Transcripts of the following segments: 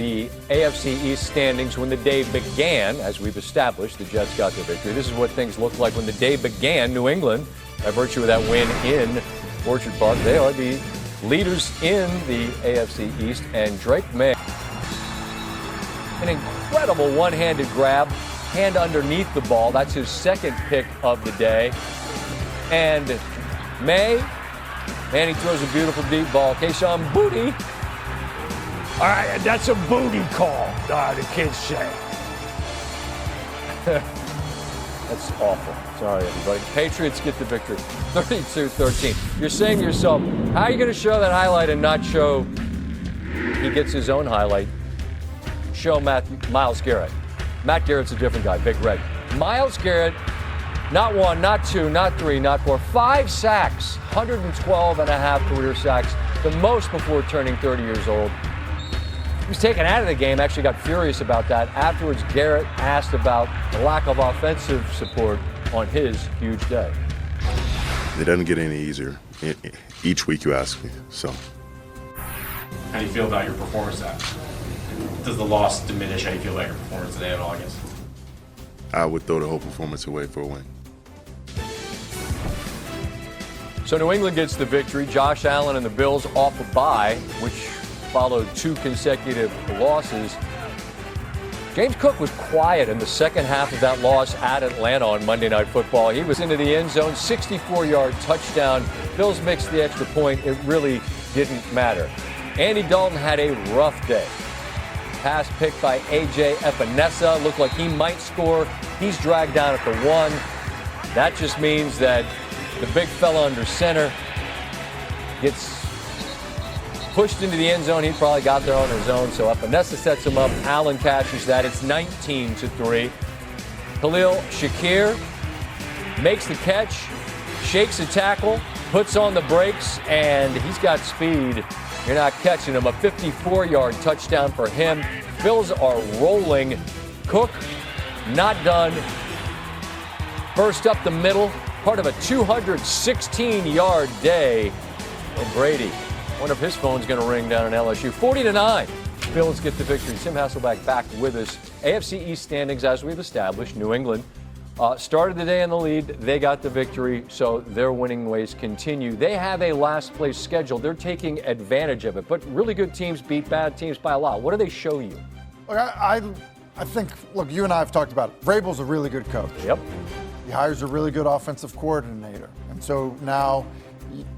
the AFC East standings when the day began. As we've established, the Jets got the victory. This is what things looked like when the day began. New England, by virtue of that win in Orchard Park, they are the leaders in the AFC East. And Drake Maye, an incredible one-handed grab, hand underneath the ball. That's his second pick of the day. And Maye, and he throws a beautiful deep ball. Kayshawn Booty. All right, that's a booty call, the kids say. That's awful. Sorry, everybody. Patriots get the victory, 32-13. You're saying to yourself, how are you going to show that highlight and not show he gets his own highlight? Show Myles Garrett. Matt Garrett's a different guy, Big Red. Myles Garrett, not one, not two, not three, not four, 5 sacks, 112 and a half career sacks, the most before turning 30 years old. He was taken out of the game, actually got furious about that. Afterwards, Garrett asked about the lack of offensive support on his huge day. It doesn't get any easier. Each week you ask me, so. How do you feel about your performance at? Does the loss diminish how you feel about your performance today at all, I guess? I would throw the whole performance away for a win. So New England gets the victory. Josh Allen and the Bills off a bye, which followed 2 consecutive losses. James Cook was quiet in the second half of that loss at Atlanta on Monday Night Football. He was into the end zone, 64-yard touchdown. Bills mixed the extra point. It really didn't matter. Andy Dalton had a rough day. Pass picked by A.J. Epinesa. Looked like he might score. He's dragged down at the 1. That just means that the big fella under center gets pushed into the end zone. He probably got there on his own. So Epinesa sets him up. Allen catches that. It's 19-3. Khalil Shakir makes the catch, shakes a tackle, puts on the brakes, and he's got speed. You're not catching him. A 54-yard touchdown for him. Bills are rolling. Cook not done. Burst up the middle. Part of a 216-yard day. And Brady, one of his phones going to ring down in LSU. 40-9. Bills get the victory. Tim Hasselbeck back with us. AFC East standings, as we've established. New England started the day in the lead. They got the victory, so their winning ways continue. They have a last place schedule. They're taking advantage of it, but really good teams beat bad teams by a lot. What do they show you? Look, I think, look, you and I have talked about it. Vrabel's a really good coach. Yep. He hires a really good offensive coordinator. And so now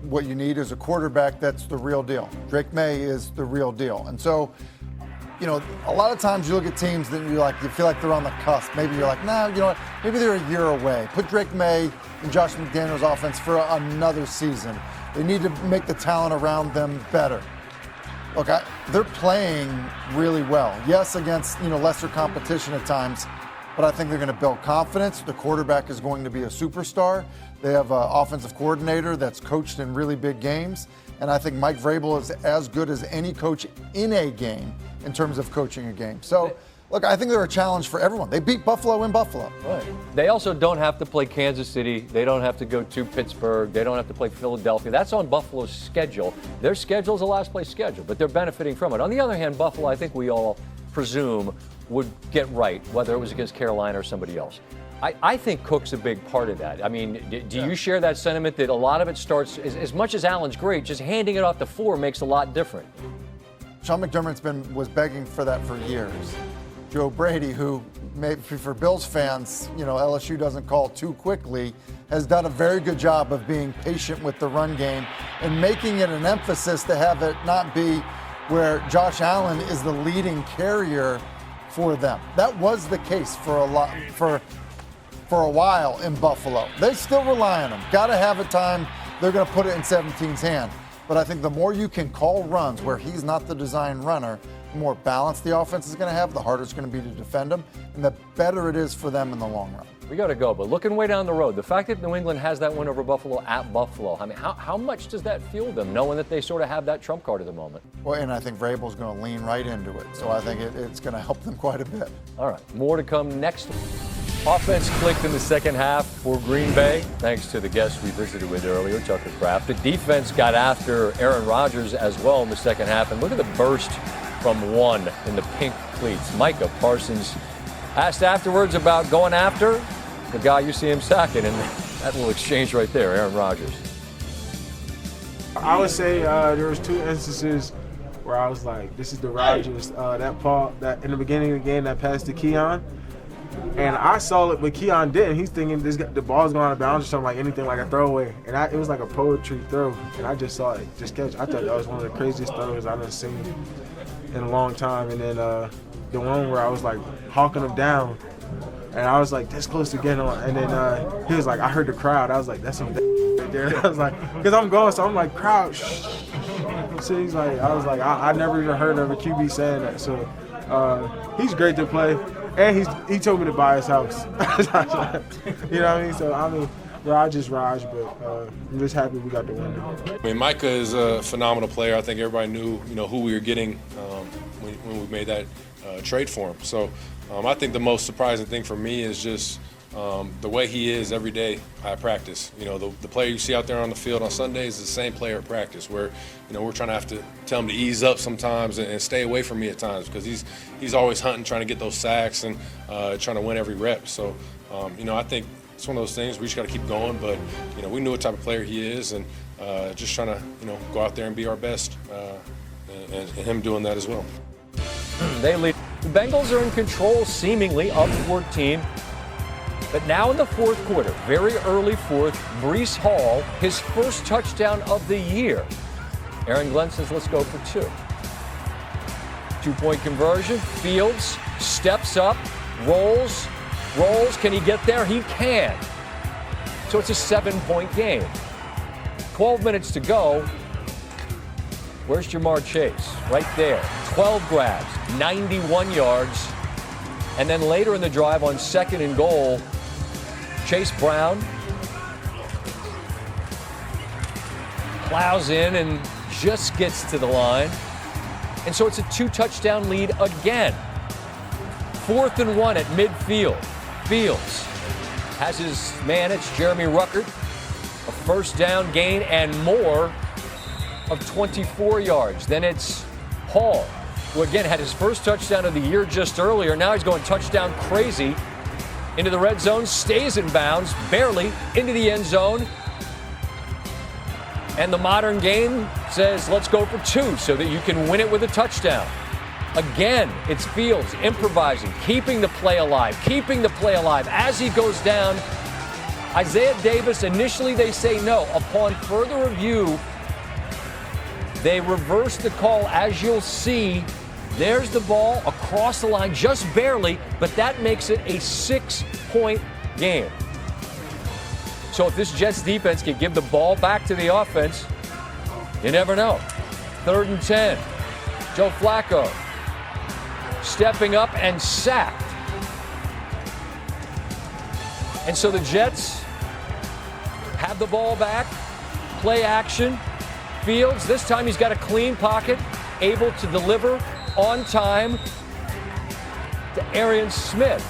what you need is a quarterback that's the real deal. Drake Maye is the real deal. And so, you know, a lot of times you look at teams that you feel like they're on the cusp. Maybe you're like, nah, you know what, maybe they're a year away. Put Drake Maye and Josh McDaniels' offense for another season. They need to make the talent around them better. Look, they're playing really well. Yes, against, lesser competition at times, but I think they're going to build confidence. The quarterback is going to be a superstar. They have an offensive coordinator that's coached in really big games. And I think Mike Vrabel is as good as any coach in a game in terms of coaching a game. So, look, I think they're a challenge for everyone. They beat Buffalo in Buffalo. Right. They also don't have to play Kansas City. They don't have to go to Pittsburgh. They don't have to play Philadelphia. That's on Buffalo's schedule. Their schedule is a last place schedule, but they're benefiting from it. On the other hand, Buffalo, I think we all presume, would get right, whether it was against Carolina or somebody else. I think Cook's a big part of that. I mean, do you share that sentiment that a lot of it starts, as much as Allen's great, just handing it off to 4 makes a lot different? Sean McDermott's was begging for that for years. Joe Brady, who, maybe for Bills fans, LSU doesn't call too quickly, has done a very good job of being patient with the run game and making it an emphasis to have it not be where Josh Allen is the leading carrier for them. That was the case for a while in Buffalo. They still rely on him. Got to have a time they're going to put it in 17's hand. But I think the more you can call runs where he's not the design runner, the more balance the offense is going to have, the harder it's going to be to defend him, and the better it is for them in the long run. We got to go, but looking way down the road, the fact that New England has that win over Buffalo at Buffalo, I mean, how much does that fuel them, knowing that they sort of have that trump card at the moment? Well, and I think Vrabel's going to lean right into it, so I think it's going to help them quite a bit. All right, more to come next week. Offense clicked in the second half for Green Bay, thanks to the guest we visited with earlier, Tucker Kraft. The defense got after Aaron Rodgers as well in the second half, and look at the burst from 1 in the pink cleats. Micah Parsons asked afterwards about going after the guy you see him sacking, and that little exchange right there, Aaron Rodgers. I would say there was 2 instances where I was like, this is the Rodgers, that in the beginning of the game, that pass to Keon. And I saw it, but Keon didn't. He's thinking the ball's going out of bounds or something, like anything, like a throwaway. And it was like a poetry throw. And I just saw it, just catch. I thought that was one of the craziest throws I've seen in a long time. And then the one where I was like hawking him down, and I was like this close to getting on. And then he was like, I heard the crowd. I was like, that's some right there. And I was like, because I'm going, so I'm like, crowd, shh. So he's like, I was like, I never even heard of a QB saying that. So he's great to play. And he told me to buy his house. You know what I mean? So, I mean, Raj is Raj, but I'm just happy we got the win. I mean, Micah is a phenomenal player. I think everybody knew, who we were getting when we made that trade for him. So I think the most surprising thing for me is just the way he is every day at practice. The player you see out there on the field on Sundays is the same player at practice, where we're trying to have to tell him to ease up sometimes and stay away from me at times, because he's always hunting, trying to get those sacks and trying to win every rep. So I think it's one of those things we just got to keep going. But we knew what type of player he is, and just trying to go out there and be our best, and him doing that as well. They lead. The Bengals are in control, seemingly, up 14. But now in the fourth quarter, very early fourth, Breece Hall, his first touchdown of the year. Aaron Glenn says, let's go for 2. 2-point conversion. Fields steps up, rolls. Can he get there? He can. So it's a 7-point game. 12 minutes to go. Where's Jamar Chase? Right there. 12 grabs, 91 yards. And then later in the drive on 2nd and goal, Chase Brown plows in and just gets to the line. And so it's a 2-touchdown lead again. 4th and 1 at midfield. Fields has his man, it's Jeremy Ruckert. A first down gain and more of 24 yards. Then it's Hall, who again had his first touchdown of the year just earlier. Now he's going touchdown crazy into the red zone, stays in bounds, barely into the end zone. And the modern game says, let's go for 2 so that you can win it with a touchdown. Again, it's Fields improvising, keeping the play alive. As he goes down, Isaiah Davis, initially they say no. Upon further review, they reverse the call, as you'll see. There's the ball across the line, just barely, but that makes it a 6-point game. So if this Jets defense can give the ball back to the offense, you never know. 3rd and 10. Joe Flacco stepping up and sacked. And so the Jets have the ball back, play action. Fields, this time he's got a clean pocket, able to deliver on time to Arian Smith.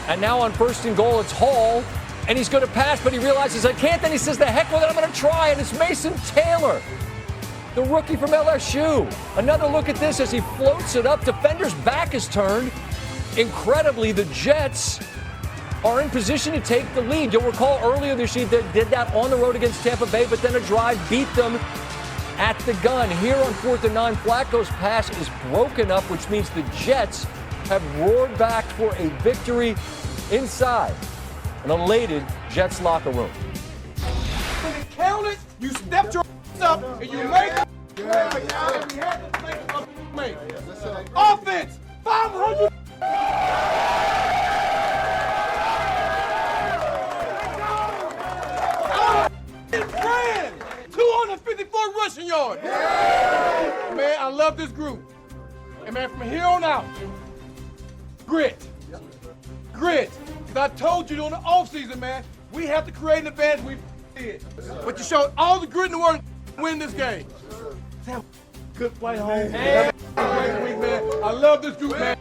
And now on 1st and goal, it's Hall, and he's going to pass, but he realizes I can't. Then he says, the heck with it, I'm going to try, and it's Mason Taylor, the rookie from LSU. Another look at this as he floats it up. Defender's back is turned. Incredibly, the Jets are in position to take the lead. You'll recall earlier this year they did that on the road against Tampa Bay, but then a drive beat them at the gun. Here on 4th and 9, Flacco's pass is broken up, which means the Jets have roared back for a victory inside an elated Jets locker room. When it counted, you stepped your up and you made offense 500. Brand 254 rushing yards. Man, I love this group. And man, from here on out, grit. Because I told you during the offseason, man, we have to create an advantage. We did. But you showed all the grit in the world to win this game. Good flight home. Great week, man. I love this group, man.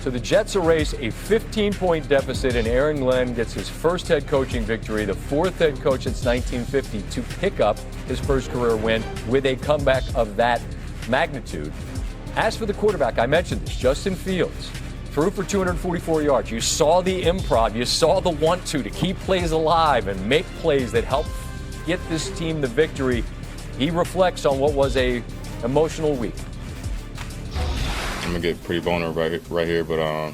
So the Jets erase a 15-point deficit, and Aaron Glenn gets his first head coaching victory, the 4th head coach since 1950 to pick up his first career win with a comeback of that magnitude. As for the quarterback, I mentioned this, Justin Fields threw for 244 yards. You saw the improv. You saw the want to keep plays alive and make plays that help get this team the victory. He reflects on what was a emotional week. I'm gonna get pretty vulnerable right here, but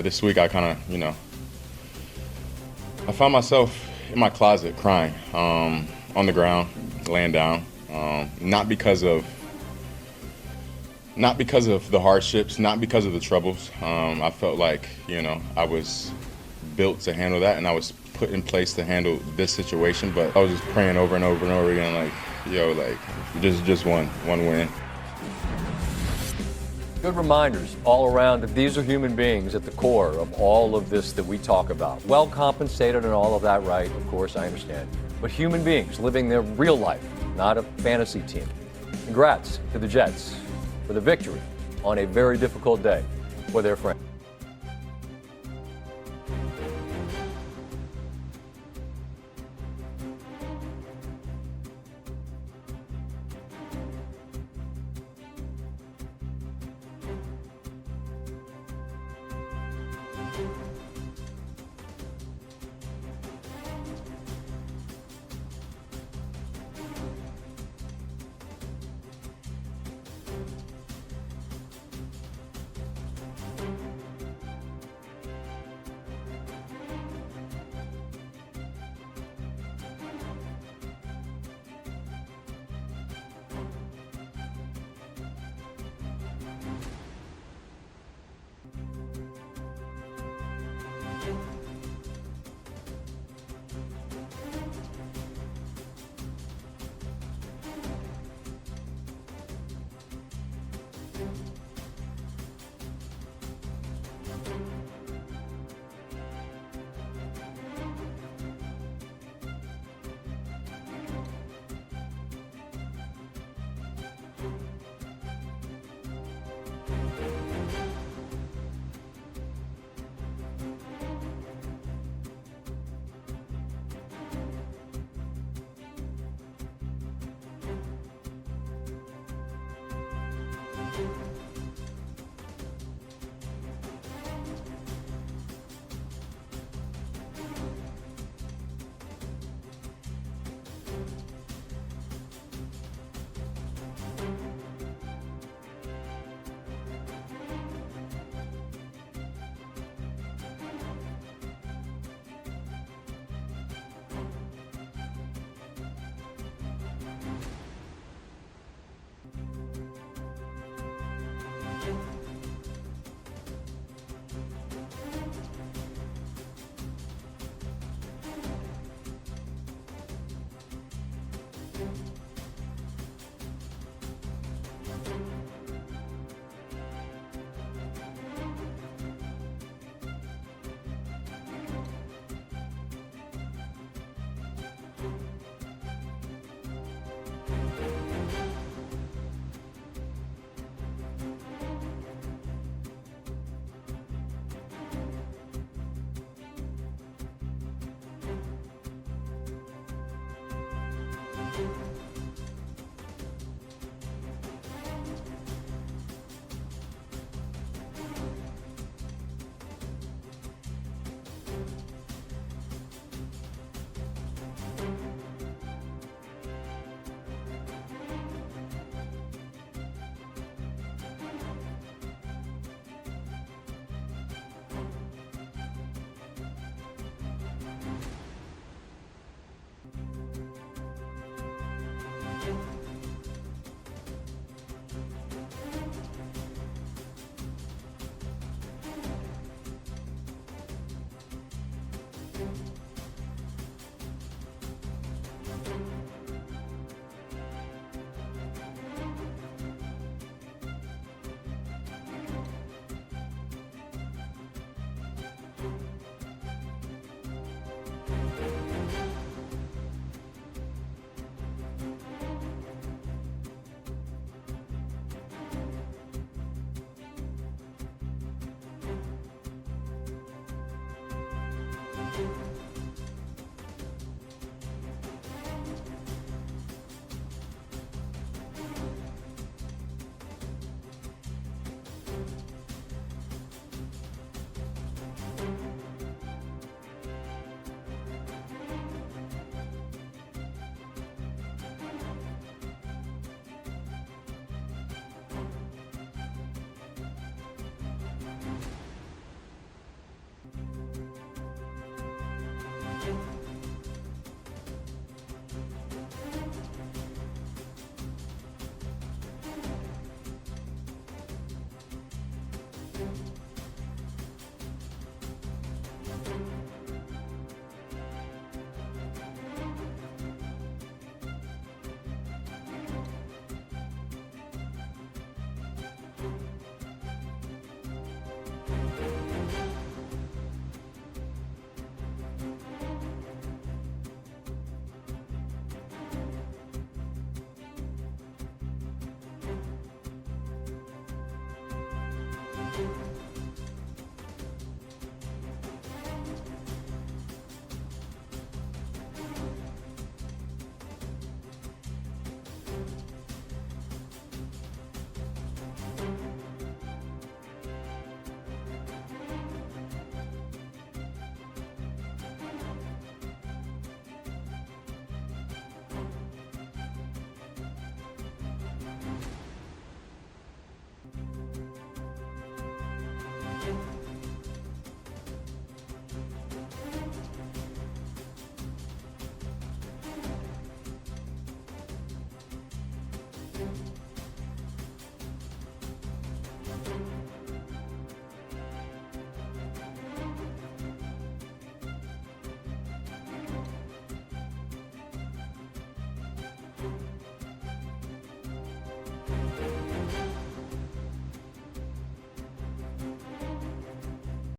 this week I kind of, I found myself in my closet crying, on the ground, laying down, not because of the hardships, not because of the troubles. I felt like, I was built to handle that, and I was put in place to handle this situation, but I was just praying over and over and over again, just one win. Good reminders all around that these are human beings at the core of all of this that we talk about. Well compensated and all of that, right? Of course, I understand. But human beings living their real life, not a fantasy team. Congrats to the Jets for the victory on a very difficult day for their friends. Bye.